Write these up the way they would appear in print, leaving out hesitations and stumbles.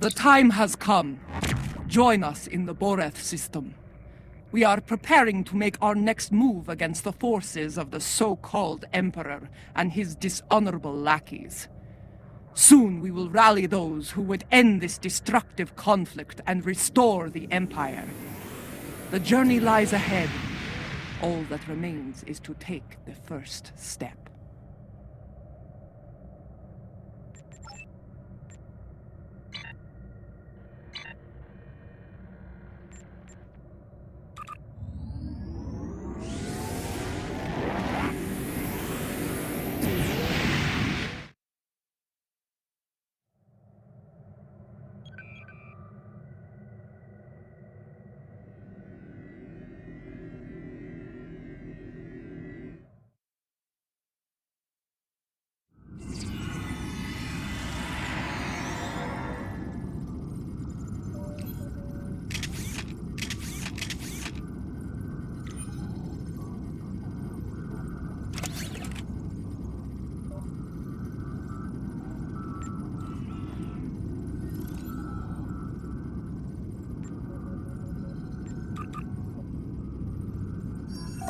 The time has come. Join us in the Boreth system. We are preparing to make our next move against the forces of the so-called Emperor and his dishonorable lackeys. Soon we will rally those who would end this destructive conflict and restore the Empire. The journey lies ahead. All that remains is to take the first step.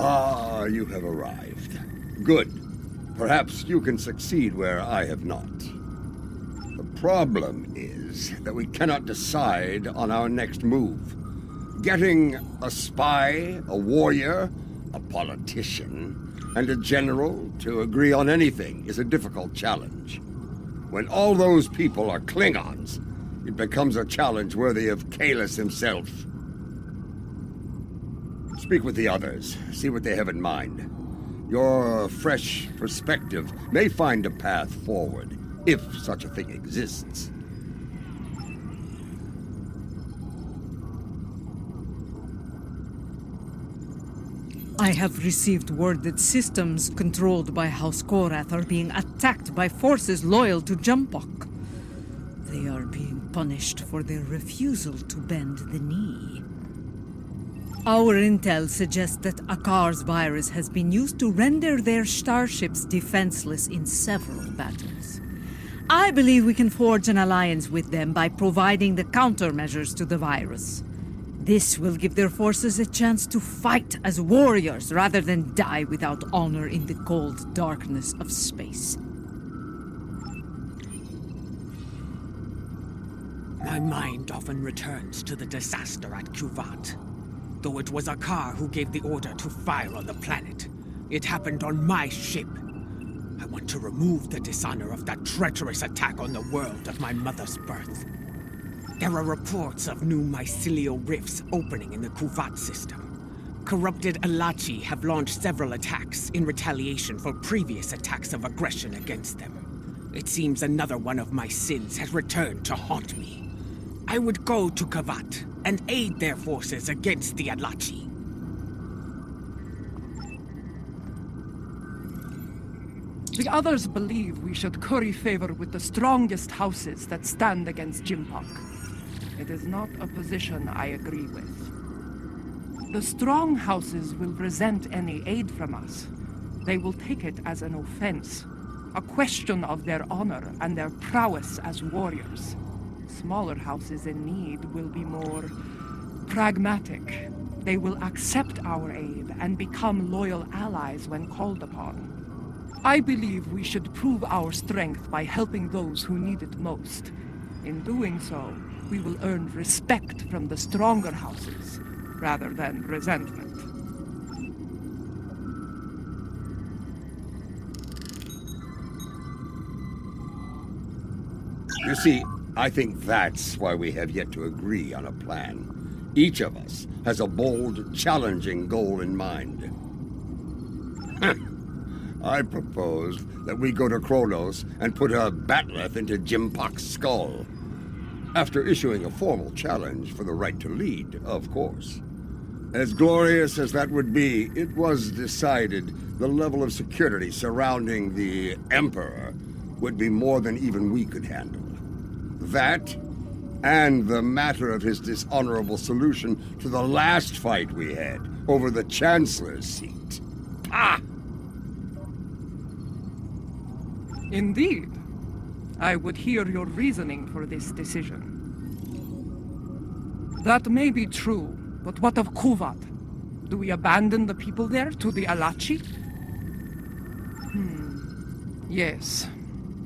Ah, you have arrived. Good. Perhaps you can succeed where I have not. The problem is that we cannot decide on our next move. Getting a spy, a warrior, a politician, and a general to agree on anything is a difficult challenge. When all those people are Klingons, it becomes a challenge worthy of Kalis himself. Speak with the others, see what they have in mind. Your fresh perspective may find a path forward, if such a thing exists. I have received word that systems controlled by House Korath are being attacked by forces loyal to Jumpok. They are being punished for their refusal to bend the knee. Our intel suggests that Akar's virus has been used to render their starships defenseless in several battles. I believe we can forge an alliance with them by providing the countermeasures to the virus. This will give their forces a chance to fight as warriors rather than die without honor in the cold darkness of space. My mind often returns to the disaster at Kuvat. Though it was Akar who gave the order to fire on the planet, it happened on my ship. I want to remove the dishonor of that treacherous attack on the world of my mother's birth. There are reports of new mycelial rifts opening in the Kuvat system. Corrupted Alachi have launched several attacks in retaliation for previous attacks of aggression against them. It seems another one of my sins has returned to haunt me. I would go to Kavat and aid their forces against the Alachi. The others believe we should curry favor with the strongest houses that stand against Jimpok. It is not a position I agree with. The strong houses will resent any aid from us. They will take it as an offense, a question of their honor and their prowess as warriors. Smaller houses in need will be more pragmatic. They will accept our aid and become loyal allies when called upon. I believe we should prove our strength by helping those who need it most. In doing so, we will earn respect from the stronger houses, rather than resentment. You see, I think that's why we have yet to agree on a plan. Each of us has a bold, challenging goal in mind. I propose that we go to Kronos and put a bat'leth into Jimpok's skull. After issuing a formal challenge for the right to lead, of course. As glorious as that would be, it was decided the level of security surrounding the Emperor would be more than even we could handle. That, and the matter of his dishonorable solution to the last fight we had over the Chancellor's seat. Ah! Indeed. I would hear your reasoning for this decision. That may be true, but what of Kuvat? Do we abandon the people there to the Alachi? Yes.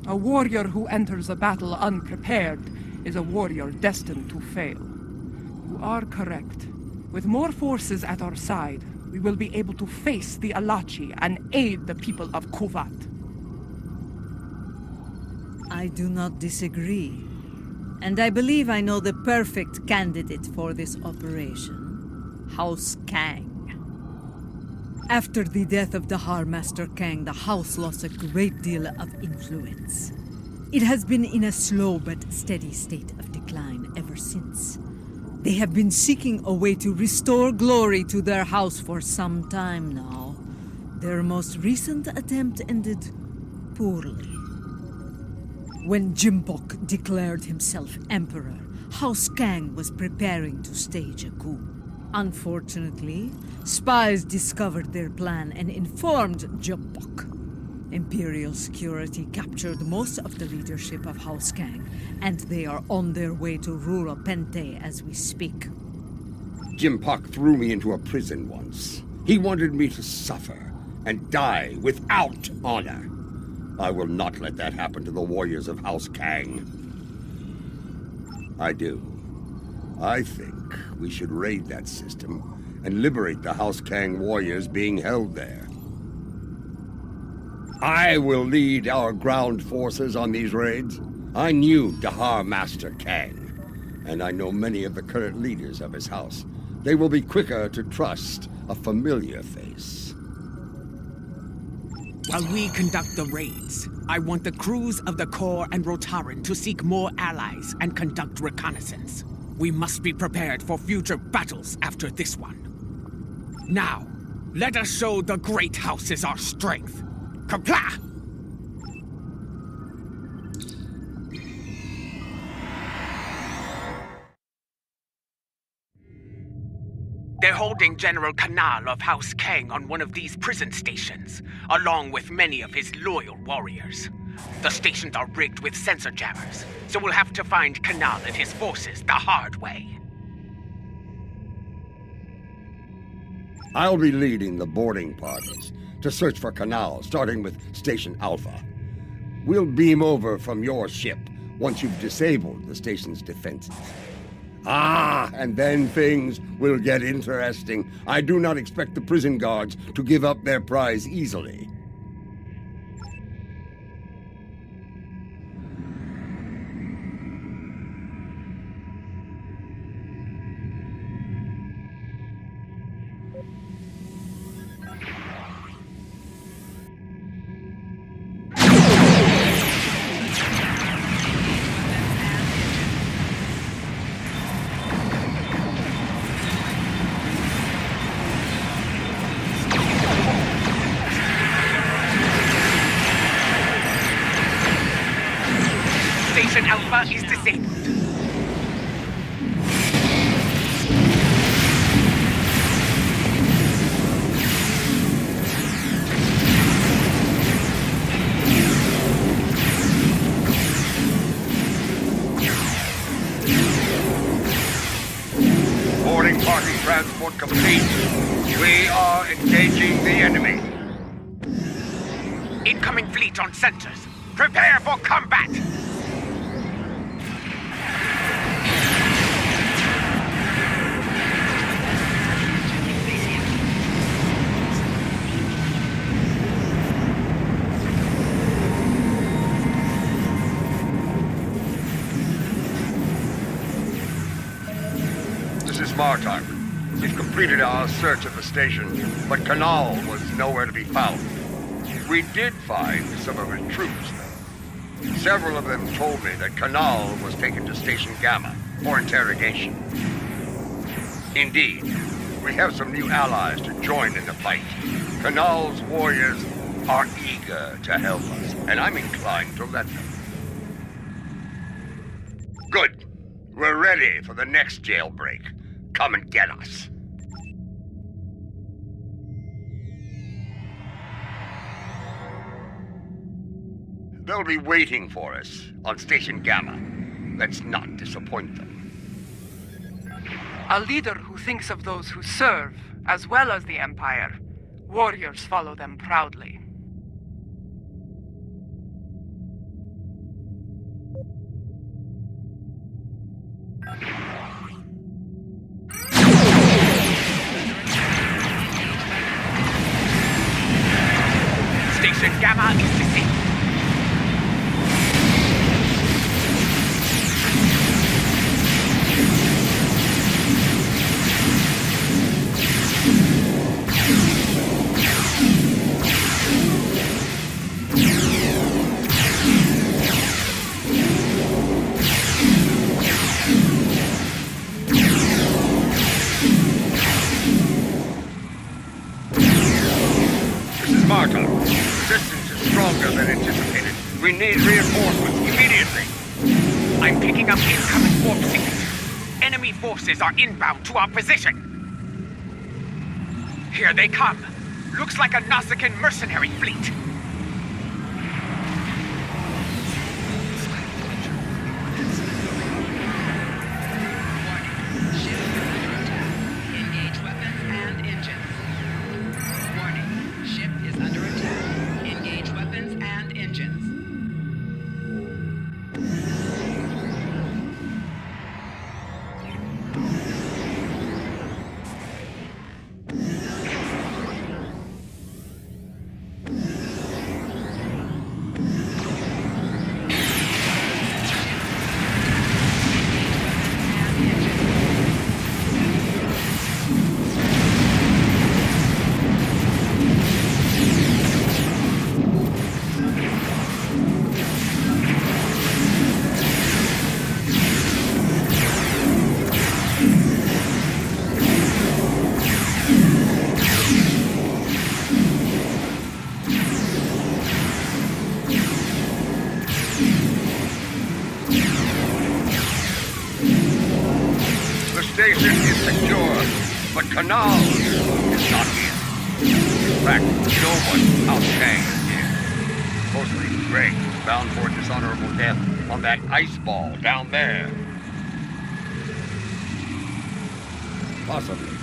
A warrior who enters a battle unprepared is a warrior destined to fail. You are correct. With more forces at our side, we will be able to face the Alachi and aid the people of Kuvat. I do not disagree. And I believe I know the perfect candidate for this operation. House Kang. After the death of Dahar Master Kang, the house lost a great deal of influence. It has been in a slow but steady state of decline ever since. They have been seeking a way to restore glory to their house for some time now. Their most recent attempt ended poorly. When Jimpok declared himself emperor, House Kang was preparing to stage a coup. Unfortunately, spies discovered their plan and informed Jimpok. Imperial security captured most of the leadership of House Kang, and they are on their way to Rura Pente as we speak. Jimpok threw me into a prison once. He wanted me to suffer and die without honor. I will not let that happen to the warriors of House Kang. I do. I think we should raid that system and liberate the House Kang warriors being held there. I will lead our ground forces on these raids. I knew Dahar Master Kang, and I know many of the current leaders of his house. They will be quicker to trust a familiar face. While we conduct the raids, I want the crews of the Corps and Rotaran to seek more allies and conduct reconnaissance. We must be prepared for future battles after this one. Now, let us show the great houses our strength. Kapla! They're holding General Kanal of House Kang on one of these prison stations, along with many of his loyal warriors. The stations are rigged with sensor jammers, so we'll have to find Kanal and his forces the hard way. I'll be leading the boarding parties to search for Kanal, starting with Station Alpha. We'll beam over from your ship once you've disabled the station's defenses. And then things will get interesting. I do not expect the prison guards to give up their prize easily. Station Alpha is disabled. Boarding party transport complete. We are engaging the enemy. Incoming fleet on sensors. Prepare for combat! This is Martok. We've completed our search of the station, but Kanal was nowhere to be found. We did find some of his troops, though. Several of them told me that Kanal was taken to Station Gamma for interrogation. Indeed, we have some new allies to join in the fight. Kanal's warriors are eager to help us, and I'm inclined to let them. Good. We're ready for the next jailbreak. Come and get us. They'll be waiting for us on Station Gamma. Let's not disappoint them. A leader who thinks of those who serve, as well as the Empire. Warriors follow them proudly. Station Gamma is deceived. Marta, resistance is stronger than anticipated. We need reinforcements immediately. I'm picking up incoming warp signals. Enemy forces are inbound to our position. Here they come. Looks like a Nausicaan mercenary fleet. Station is secure, but Canal is not here. In fact, no one outside is here. Mostly Greg, bound for dishonorable death on that ice ball down there. Possibly.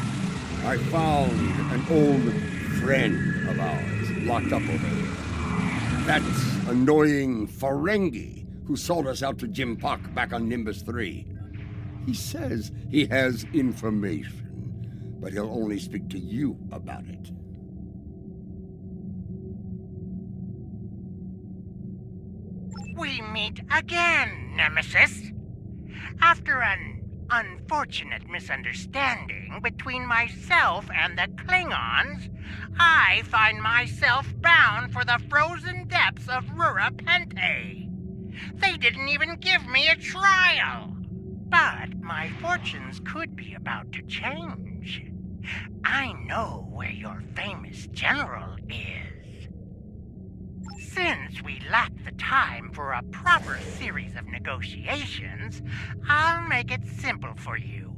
I found an old friend of ours locked up over here. That's annoying Ferengi who sold us out to Jim Puck back on Nimbus 3. He says he has information, but he'll only speak to you about it. We meet again, Nemesis. After an unfortunate misunderstanding between myself and the Klingons, I find myself bound for the frozen depths of Rura Pente. They didn't even give me a trial. But my fortunes could be about to change. I know where your famous general is. Since we lack the time for a proper series of negotiations, I'll make it simple for you.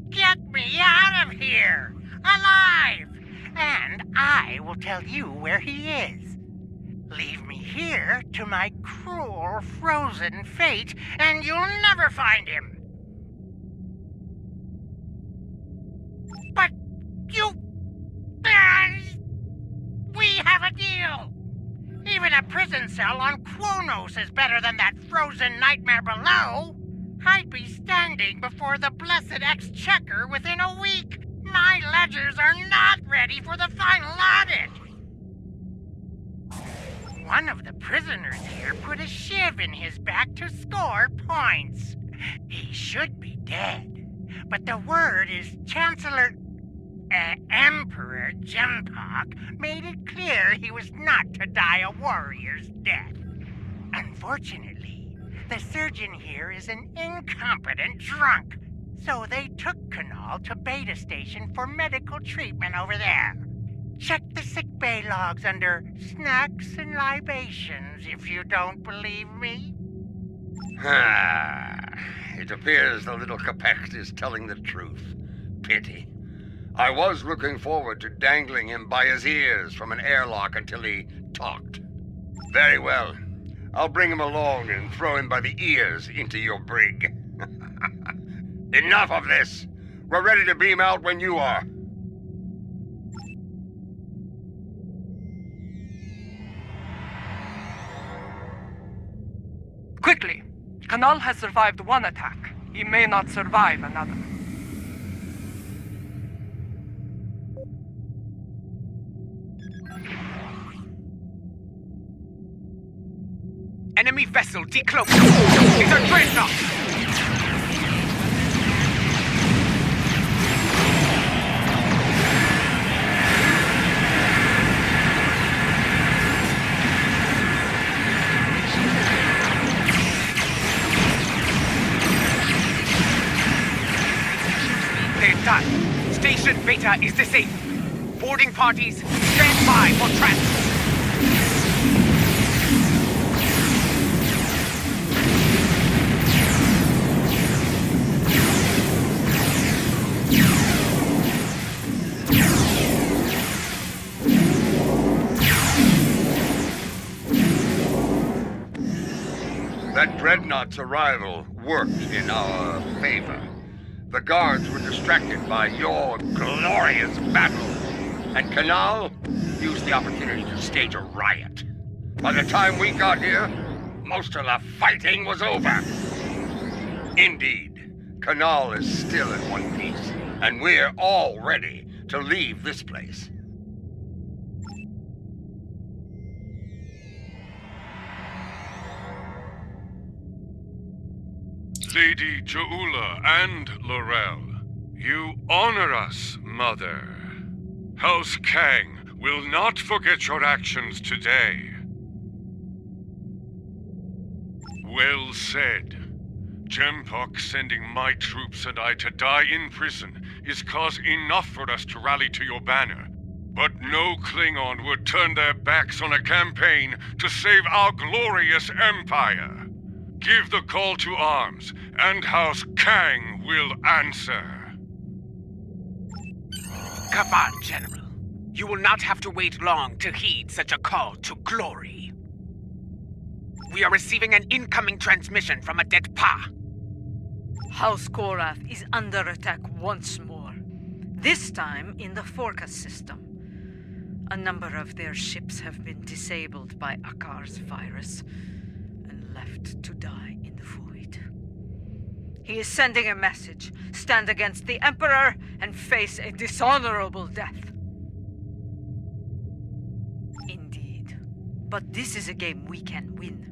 Get me out of here, alive, and I will tell you where he is. Leave me here to my cruel, frozen fate, and you'll never find him. But you... we have a deal! Even a prison cell on Kronos is better than that frozen nightmare below! I'd be standing before the blessed exchequer within a week! My ledgers are not ready for the final audit! One of the prisoners here put a shiv in his back to score points. He should be dead. But the word is Emperor Jimpak made it clear he was not to die a warrior's death. Unfortunately, the surgeon here is an incompetent drunk, so they took Kanal to Beta Station for medical treatment over there. Check the sickbay logs under snacks and libations if you don't believe me. It appears the little Capect is telling the truth. Pity. I was looking forward to dangling him by his ears from an airlock until he talked. Very well. I'll bring him along and throw him by the ears into your brig. Enough of this! We're ready to beam out when you are. Quickly! Kanal has survived one attack. He may not survive another. Enemy vessel decloaked. It's a dreadnought! They're done. Station Beta is disabled. Boarding parties, stand by for transfer. That dreadnought's arrival worked in our favor. The guards were distracted by your glorious battle, and Kanal used the opportunity to stage a riot. By the time we got here, most of the fighting was over. Indeed, Kanal is still in one piece, and we're all ready to leave this place. Lady Joula and Laurel, you honor us, Mother. House Kang will not forget your actions today. Well said. Jempok sending my troops and I to die in prison is cause enough for us to rally to your banner. But no Klingon would turn their backs on a campaign to save our glorious empire. Give the call to arms, and House Kang will answer. Come on, General. You will not have to wait long to heed such a call to glory. We are receiving an incoming transmission from a dead Pa. House Korath is under attack once more. This time in the Forcas system. A number of their ships have been disabled by Akar's virus and left to die in the void. He is sending a message. Stand against the Emperor and face a dishonorable death. Indeed. But this is a game we can win.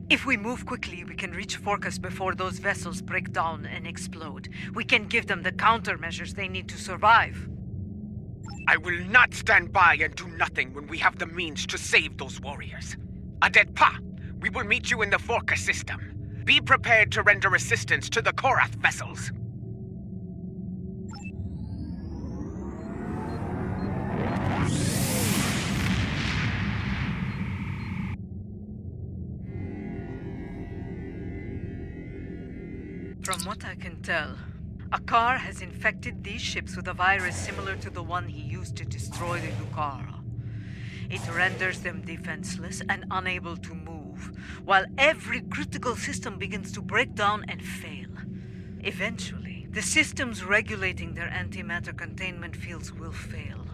If we move quickly, we can reach Forcas before those vessels break down and explode. We can give them the countermeasures they need to survive. I will not stand by and do nothing when we have the means to save those warriors. Adet Pa, we will meet you in the Forcas system. Be prepared to render assistance to the Korath vessels. From what I can tell, Akar has infected these ships with a virus similar to the one he used to destroy the Lucara. It renders them defenseless and unable to move, while every critical system begins to break down and fail. Eventually, the systems regulating their antimatter containment fields will fail.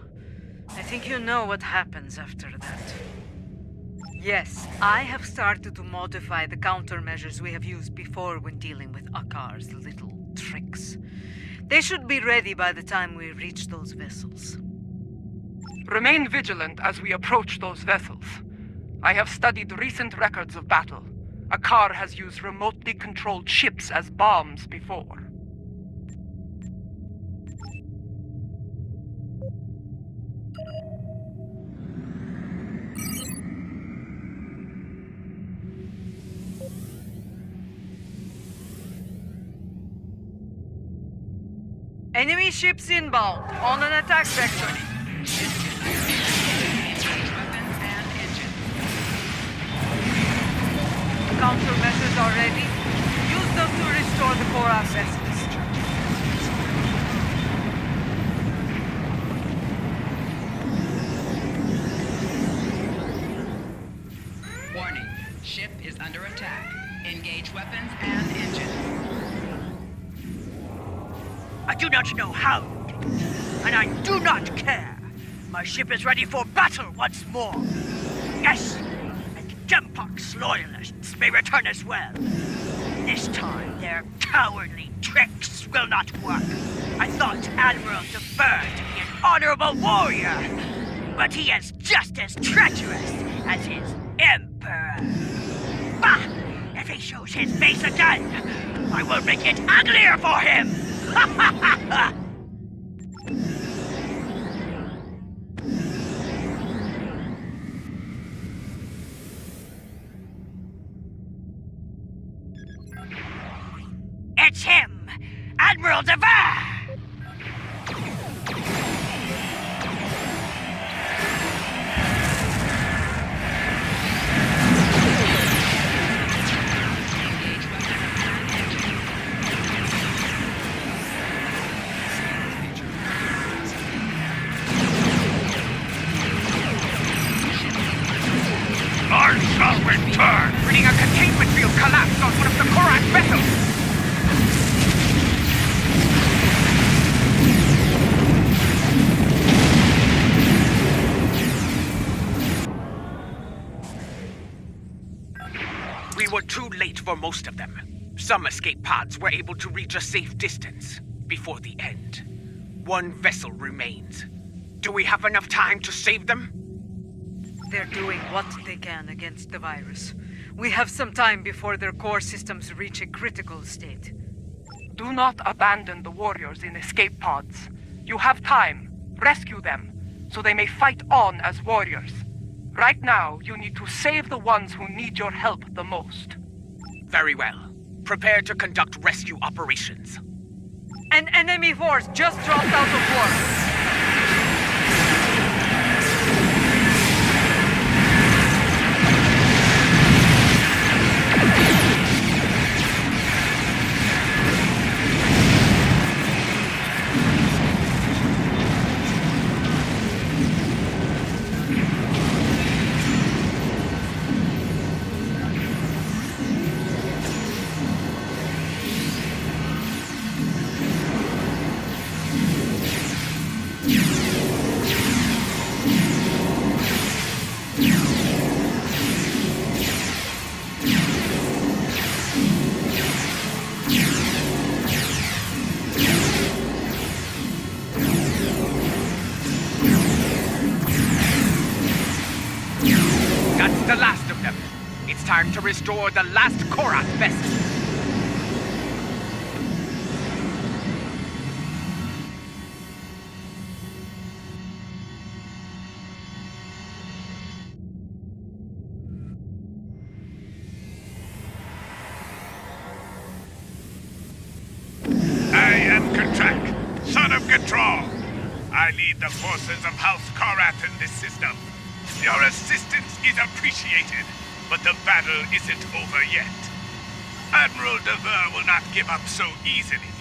I think you know what happens after that. Yes, I have started to modify the countermeasures we have used before when dealing with Akar's little tricks. They should be ready by the time we reach those vessels. Remain vigilant as we approach those vessels. I have studied recent records of battle. Akar has used remotely controlled ships as bombs before. Enemy ships inbound, on an attack vector. Countermeasures are ready. Use them to restore the Korath vessels. Warning. Ship is under attack. Engage weapons and engines. I do not know how you did it, and I do not care. My ship is ready for battle once more. Yes, and Jempok's loyalists may return as well. This time, their cowardly tricks will not work. I thought Admiral Defer to be an honorable warrior, but he is just as treacherous as his Emperor. Bah! If he shows his face again, I will make it uglier for him! Ha ha ha ha! It's him! Admiral Dever! I shall return! Reading a containment field collapsed on one of the Korak vessels! We were too late for most of them. Some escape pods were able to reach a safe distance before the end. One vessel remains. Do we have enough time to save them? They're doing what they can against the virus. We have some time before their core systems reach a critical state. Do not abandon the warriors in escape pods. You have time. Rescue them, so they may fight on as warriors. Right now, you need to save the ones who need your help the most. Very well. Prepare to conduct rescue operations. An enemy force just dropped out of war. That's the last of them. It's time to restore the last Korak vessel. I am Katrak, son of Gatral. I lead the forces of House Korath in this system. Your assistance is appreciated, but the battle isn't over yet. Admiral Dever will not give up so easily.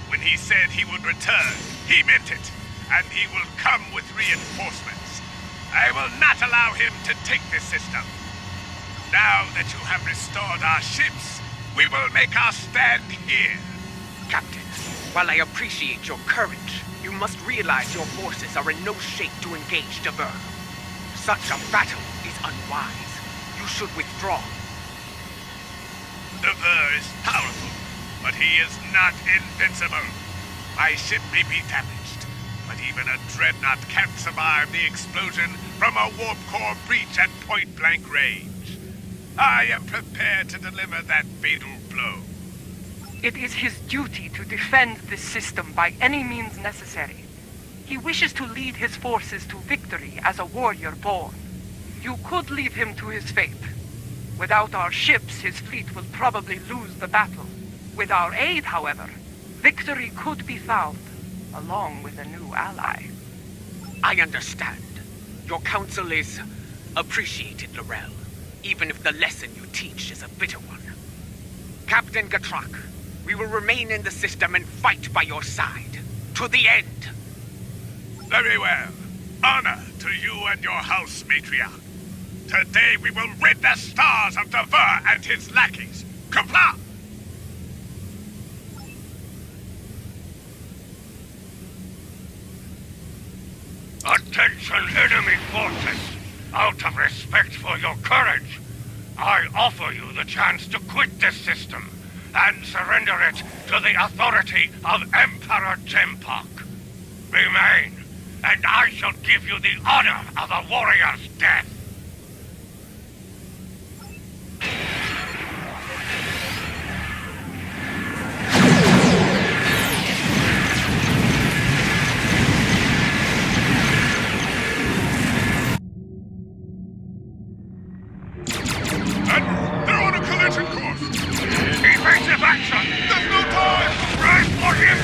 When he said he would return, he meant it, and he will come with reinforcements. I will not allow him to take this system. Now that you have restored our ships, we will make our stand here. Captain, while I appreciate your courage, you must realize your forces are in no shape to engage Dever. Such a battle is unwise. You should withdraw. Dever is powerful, but he is not invincible. My ship may be damaged, but even a dreadnought can't survive the explosion from a warp core breach at point-blank range. I am prepared to deliver that fatal blow. It is his duty to defend this system by any means necessary. He wishes to lead his forces to victory as a warrior born. You could leave him to his fate. Without our ships, his fleet will probably lose the battle. With our aid, however, victory could be found, along with a new ally. I understand. Your counsel is appreciated, Laurel, even if the lesson you teach is a bitter one. Captain Gatrak, we will remain in the system and fight by your side, to the end. Very well. Honor to you and your house, matriarch. Today we will rid the stars of Dever and his lackeys. Comply! Attention, enemy forces! Out of respect for your courage, I offer you the chance to quit this system and surrender it to the authority of Emperor Jimpok. Remain, and I shall give you the honor of a warrior's death. And they're on a collision course! Evasive action! There's no time! Rise for him!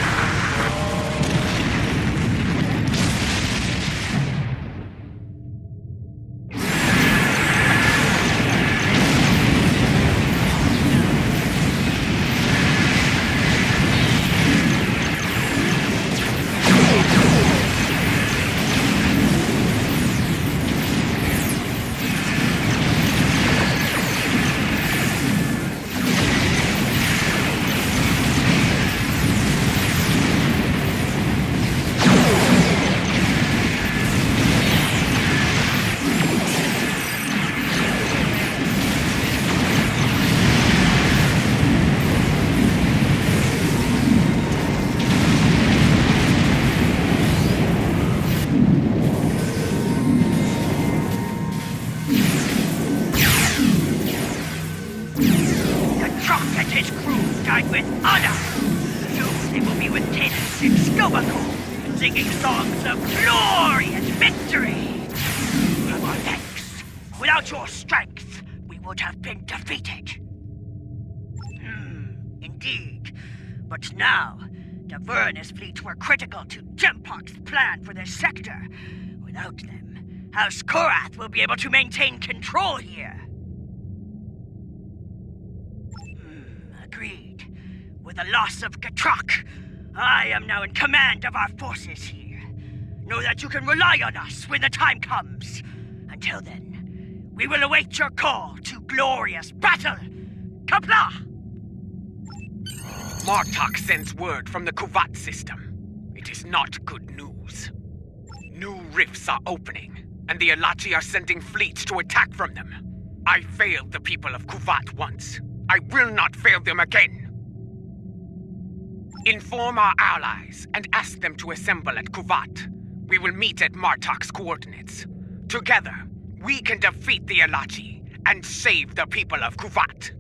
With honor. Soon they will be with Cadence and Scobaco, singing songs of glory and victory. For our thanks. Without your strength, we would have been defeated. Indeed. But now, the Vernus fleet were critical to Jimpok's plan for this sector. Without them, House Korath will be able to maintain control here. Agreed. With the loss of Gatrok, I am now in command of our forces here. Know that you can rely on us when the time comes. Until then, we will await your call to glorious battle. Kapla! Martok sends word from the Kuvat system. It is not good news. New rifts are opening, and the Alachi are sending fleets to attack from them. I failed the people of Kuvat once. I will not fail them again. Inform our allies and ask them to assemble at Kuvat. We will meet at Martok's coordinates. Together, we can defeat the Alachi and save the people of Kuvat.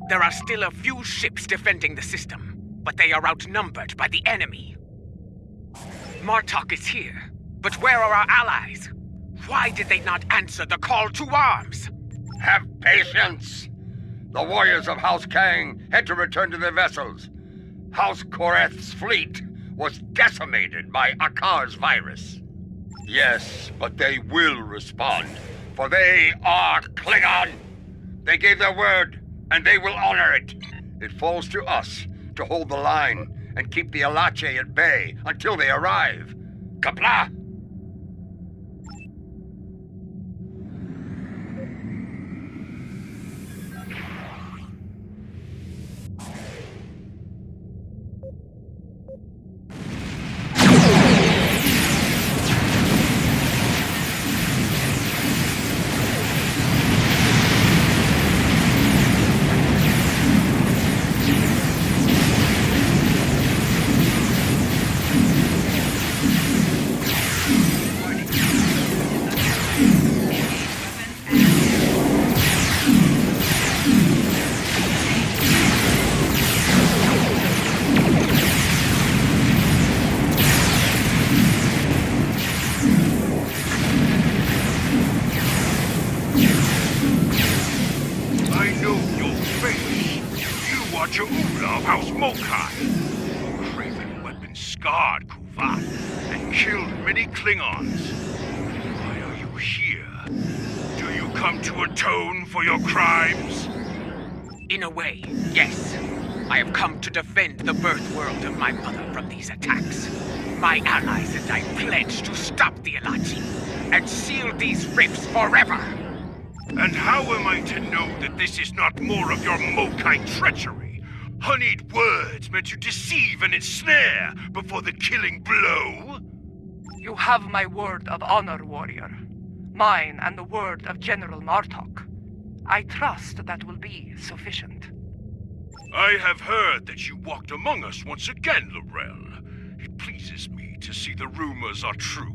There are still a few ships defending the system, but they are outnumbered by the enemy. Martok is here, but where are our allies? Why did they not answer the call to arms? Have patience! The warriors of House Kang had to return to their vessels. House Korath's fleet was decimated by Akar's virus. Yes, but they will respond, for they are Klingon! They gave their word, and they will honor it. It falls to us to hold the line and keep the Alache at bay until they arrive. Kapla! of House Mokai, who craven who had been scarred Kuvat and killed many Klingons. Why are you here? Do you come to atone for your crimes? In a way, yes. I have come to defend the birth world of my mother from these attacks. My allies and I pledge to stop the Alachi and seal these rifts forever. And how am I to know that this is not more of your Mokai treachery? Honeyed words meant to deceive and ensnare before the killing blow? You have my word of honor, warrior. Mine and the word of General Martok. I trust that will be sufficient. I have heard that you walked among us once again, Laurel. It pleases me to see the rumors are true.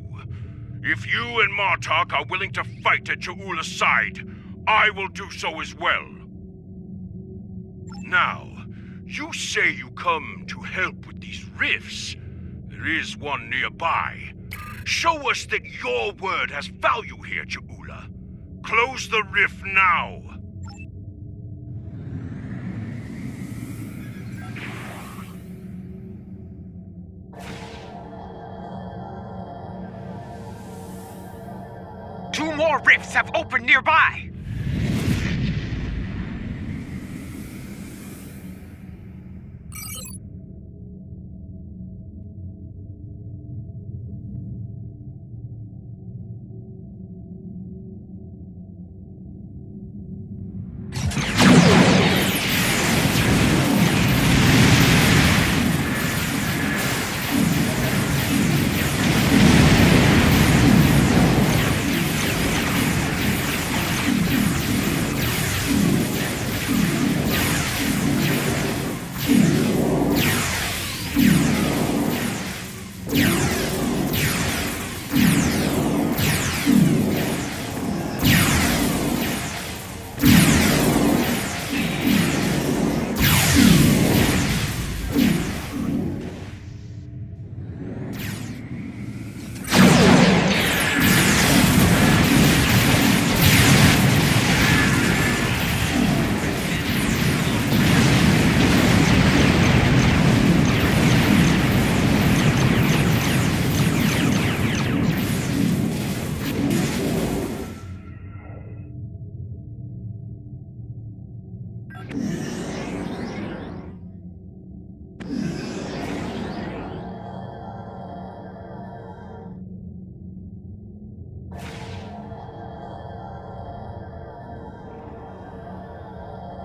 If you and Martok are willing to fight at Ja'ula's side, I will do so as well. Now, you say you come to help with these rifts. There is one nearby. Show us that your word has value here, Ja'ula. Close the rift now. Two more rifts have opened nearby!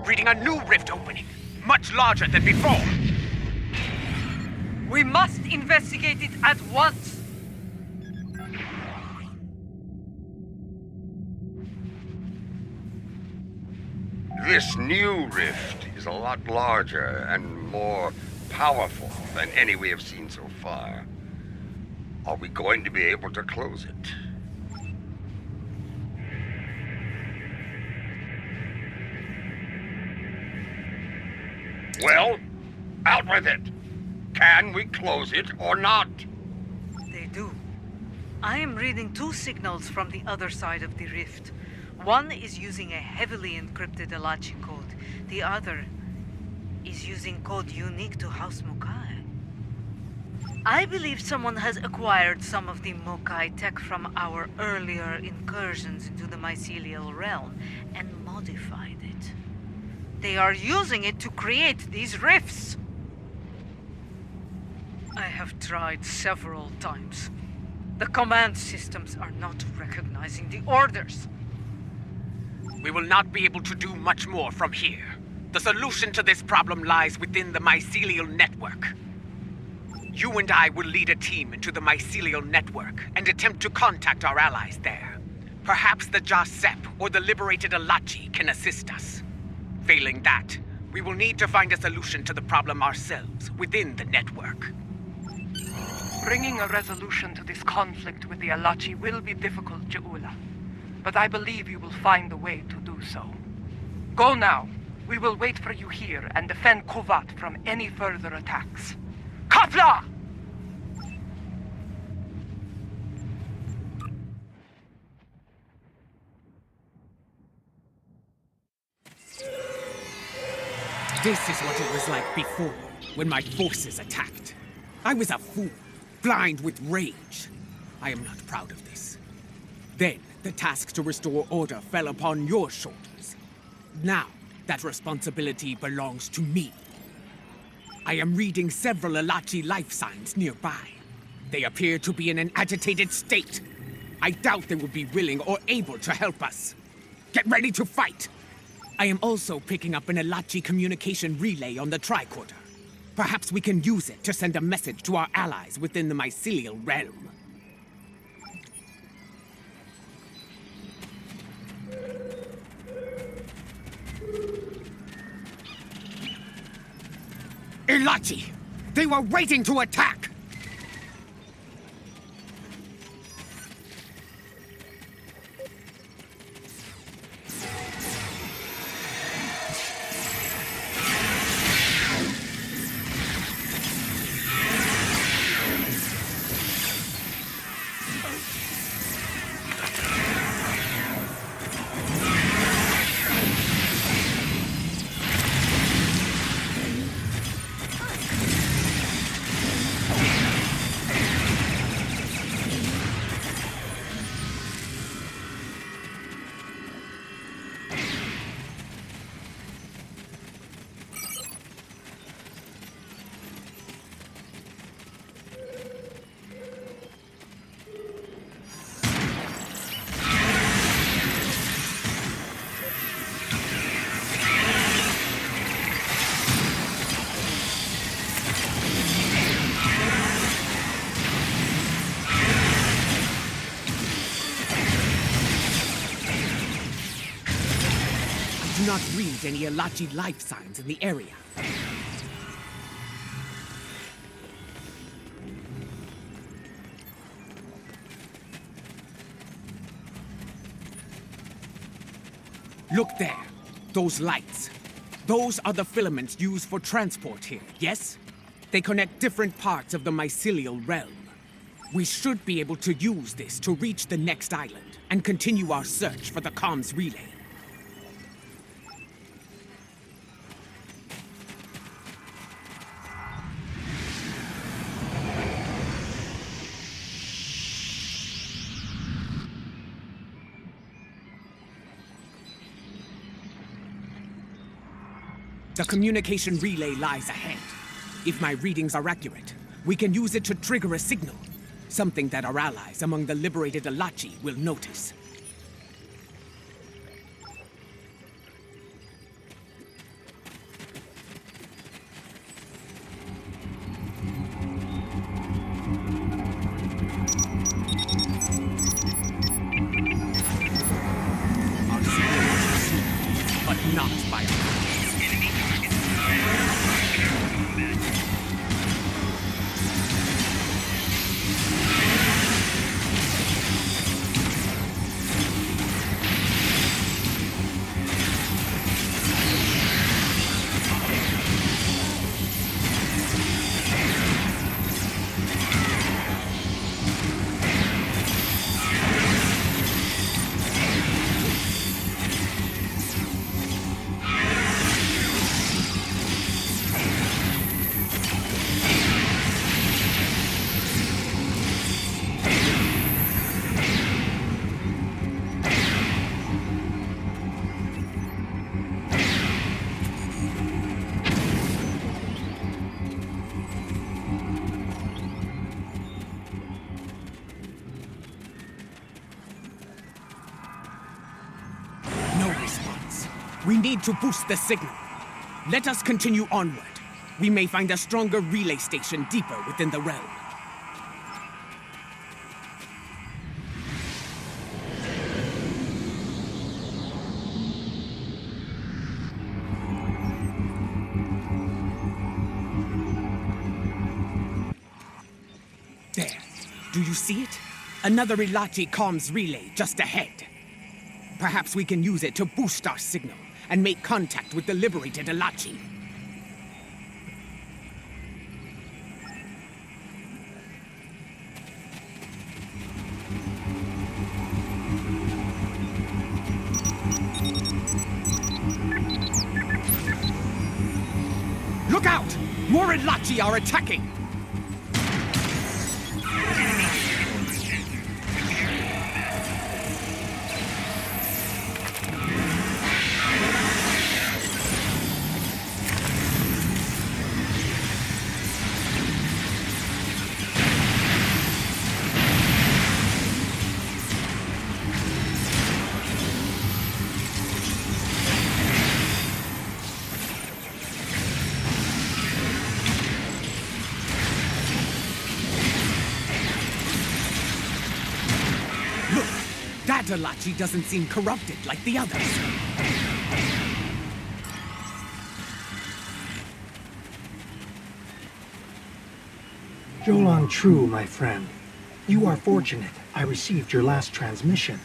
Reading a new rift opening, much larger than before. We must investigate it at once. This new rift is a lot larger and more powerful than any we have seen so far. Are we going to be able to close it? Well, out with it! Can we close it or not? They do. I am reading two signals from the other side of the rift. One is using a heavily encrypted Alachi code. The other is using code unique to House Mokai. I believe someone has acquired some of the Mokai tech from our earlier incursions into the mycelial realm and modified it. They are using it to create these rifts. I have tried several times. The command systems are not recognizing the orders. We will not be able to do much more from here. The solution to this problem lies within the mycelial network. You and I will lead a team into the mycelial network and attempt to contact our allies there. Perhaps the Jasep or the liberated Alachi can assist us. Failing that, we will need to find a solution to the problem ourselves within the network. Bringing a resolution to this conflict with the Alachi will be difficult, Ja'ula. But I believe you will find a way to do so. Go now. We will wait for you here and defend Kuvat from any further attacks. Kapla! This is what it was like before, when my forces attacked. I was a fool, blind with rage. I am not proud of this. Then, the task to restore order fell upon your shoulders. Now, that responsibility belongs to me. I am reading several Elachi life signs nearby. They appear to be in an agitated state. I doubt they will be willing or able to help us. Get ready to fight! I am also picking up an Elachi communication relay on the tricorder. Perhaps we can use it to send a message to our allies within the mycelial realm. Elachi! They were waiting to attack! Do not read any Elachi life signs in the area. Look there. Those lights. Those are the filaments used for transport here, yes? They connect different parts of the mycelial realm. We should be able to use this to reach the next island and continue our search for the comms relay. The communication relay lies ahead. If my readings are accurate, we can use it to trigger a signal. Something that our allies among the liberated Elachi will notice. Our signal is received, but not by our We need to boost the signal. Let us continue onward. We may find a stronger relay station deeper within the realm. There. Do you see it? Another Elachi comms relay just ahead. Perhaps we can use it to boost our signal and make contact with the liberated Elachi. Look out! More Elachi are attacking! Dr. Lachi doesn't seem corrupted like the others. Jolan True, my friend. You are fortunate I received your last transmission.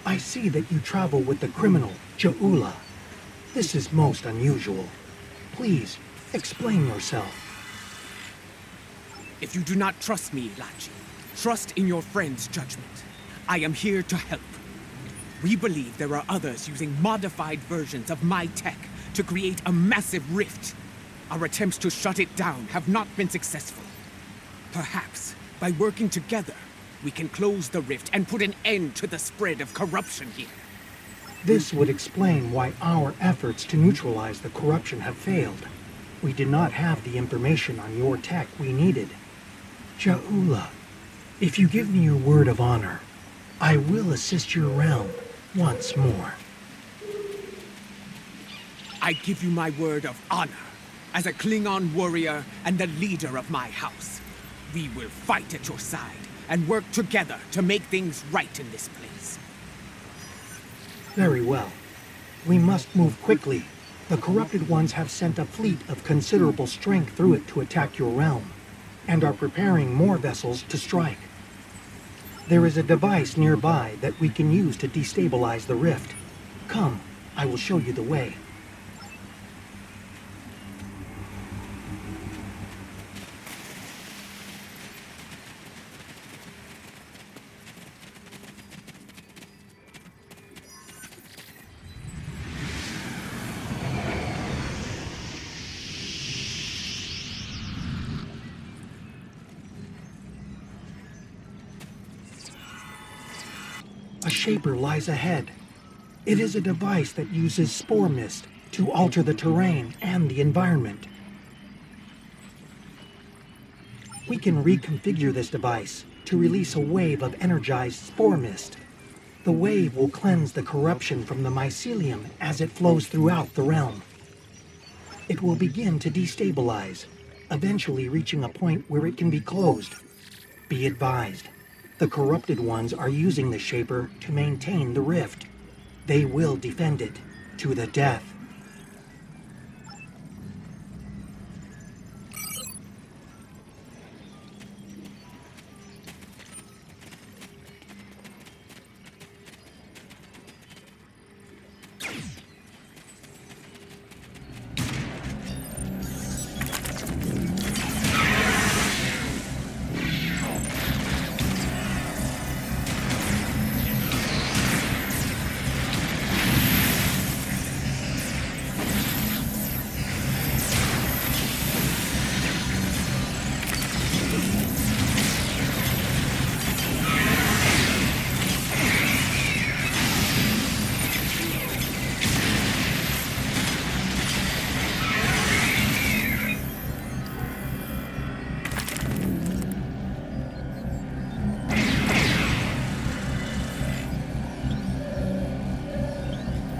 I see that you travel with the criminal, Ja'ula. This is most unusual. Please, explain yourself. If you do not trust me, Lachi, trust in your friend's judgment. I am here to help. We believe there are others using modified versions of my tech to create a massive rift. Our attempts to shut it down have not been successful. Perhaps, by working together, we can close the rift and put an end to the spread of corruption here. This would explain why our efforts to neutralize the corruption have failed. We did not have the information on your tech we needed. Ja'ula, if you give me your word of honor, I will assist your realm once more. I give you my word of honor as a Klingon warrior and the leader of my house. We will fight at your side and work together to make things right in this place. Very well. We must move quickly. The corrupted ones have sent a fleet of considerable strength through it to attack your realm, and are preparing more vessels to strike. There is a device nearby that we can use to destabilize the rift. Come, I will show you the way. A shaper lies ahead. It is a device that uses spore mist to alter the terrain and the environment. We can reconfigure this device to release a wave of energized spore mist. The wave will cleanse the corruption from the mycelium as it flows throughout the realm. It will begin to destabilize, eventually reaching a point where it can be closed. Be advised. The corrupted ones are using the Shaper to maintain the rift. They will defend it to the death.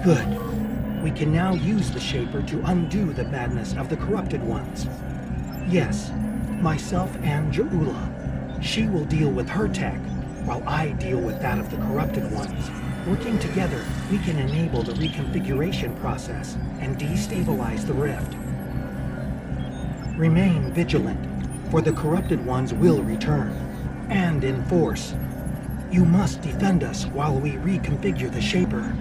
Good. We can now use the Shaper to undo the madness of the corrupted ones. Yes, myself and Ja'ula. She will deal with her tech, while I deal with that of the corrupted ones. Working together, we can enable the reconfiguration process and destabilize the rift. Remain vigilant, for the corrupted ones will return, and in force. You must defend us while we reconfigure the Shaper.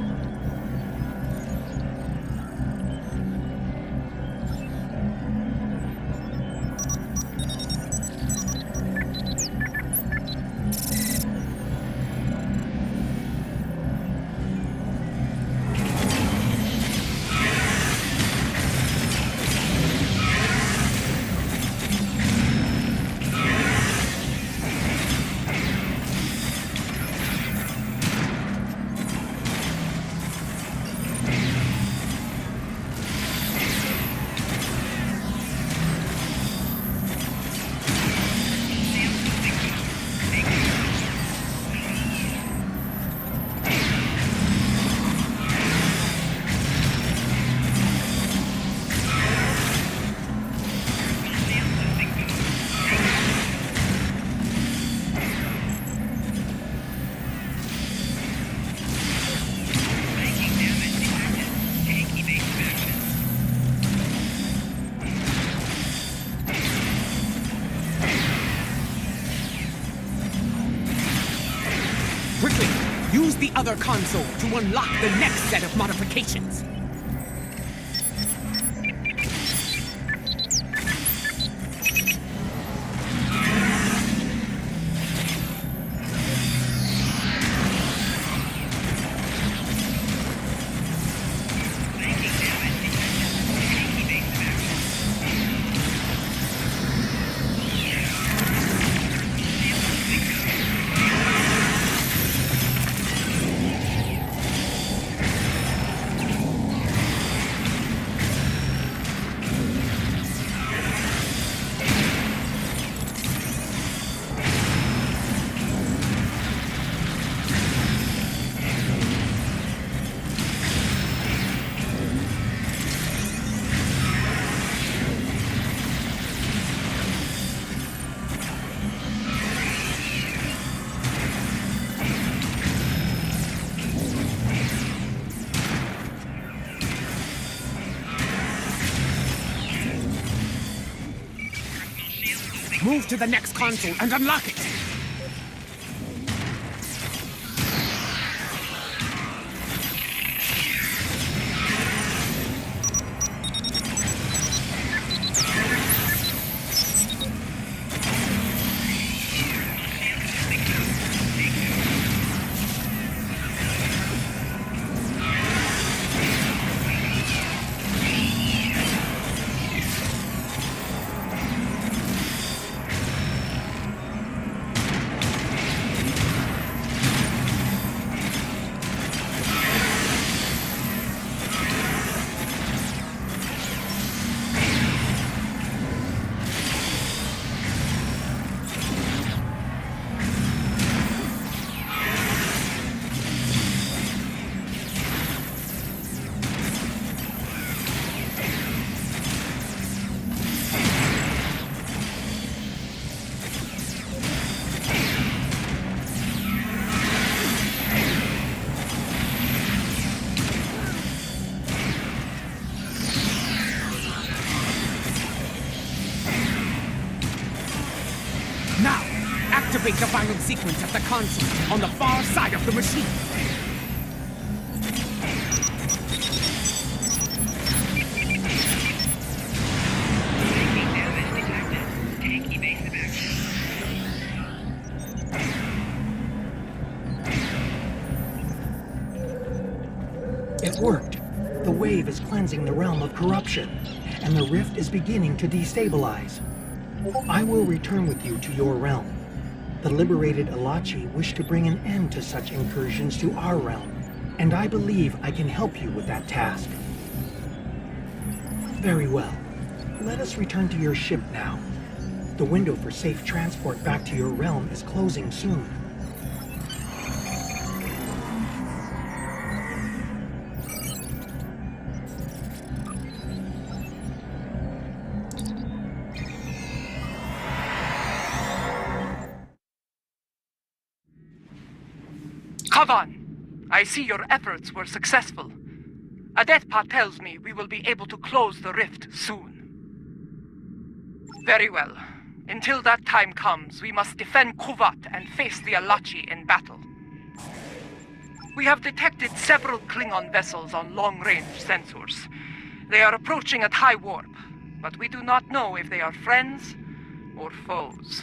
the other console to unlock the next set of modifications. Move to the next console and unlock it! Activate the final sequence at the console on the far side of the machine. Take evasive action. It worked. The wave is cleansing the realm of corruption, and the rift is beginning to destabilize. I will return with you to your realm. The liberated Alachi wish to bring an end to such incursions to our realm, and I believe I can help you with that task. Very well. Let us return to your ship now. The window for safe transport back to your realm is closing soon. Kavan, I see your efforts were successful. Adetpa tells me we will be able to close the rift soon. Very well. Until that time comes, we must defend Kuvat and face the Alachi in battle. We have detected several Klingon vessels on long-range sensors. They are approaching at high warp, but we do not know if they are friends or foes.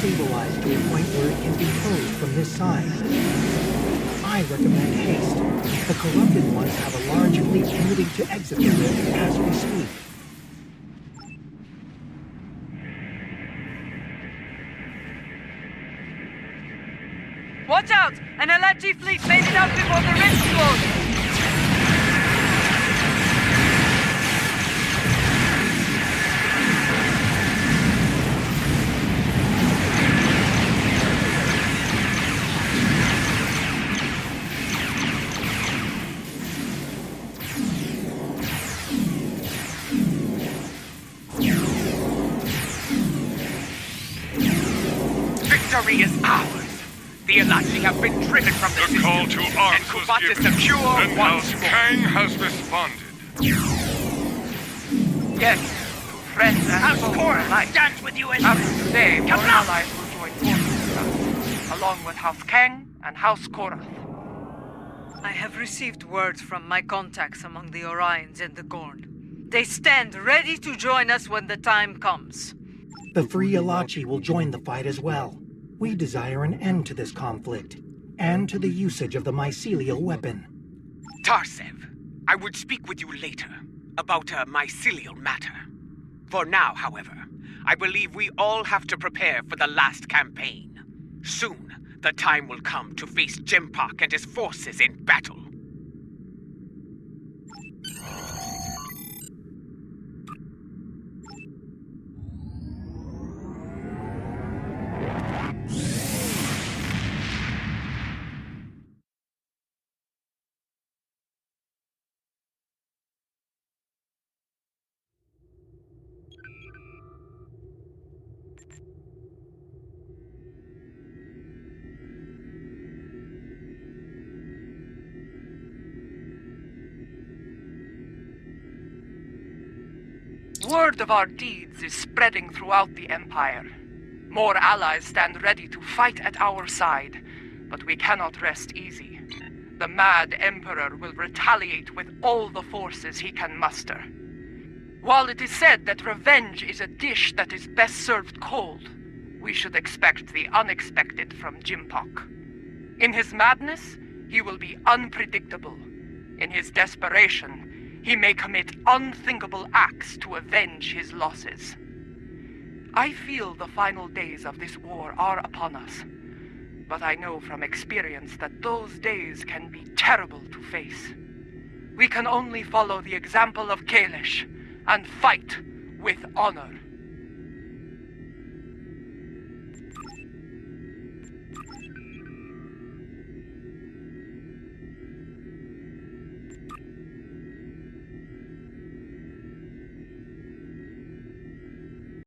stabilized to a point where it can be closed from this side. I recommend haste. The corrupted ones have a large fleet moving to exit the rift as we speak. Watch out! An Alachi fleet made it out before the rift closed! Victory is ours! The Alachi have been driven from the The call system, to arms and was Kuvat is given, secure and once House more. Kang has responded. Yes, friends and House foes Cora alike. stands with you as After today, more Come now! allies will join forces with us, along with House Kang and House Korath. I have received word from my contacts among the Orions and the Gorn. They stand ready to join us when the time comes. The Free Alachi will join the fight as well. We desire an end to this conflict, and to the usage of the mycelial weapon. Tarsev, I would speak with you later about a mycelial matter. For now, however, I believe we all have to prepare for the last campaign. Soon, the time will come to face Jimpak and his forces in battle. Word of our deeds is spreading throughout the Empire. More allies stand ready to fight at our side, but we cannot rest easy. The mad Emperor will retaliate with all the forces he can muster. While it is said that revenge is a dish that is best served cold, we should expect the unexpected from Jimpak. In his madness, he will be unpredictable. In his desperation, he may commit unthinkable acts to avenge his losses. I feel the final days of this war are upon us, but I know from experience that those days can be terrible to face. We can only follow the example of Kalish and fight with honor.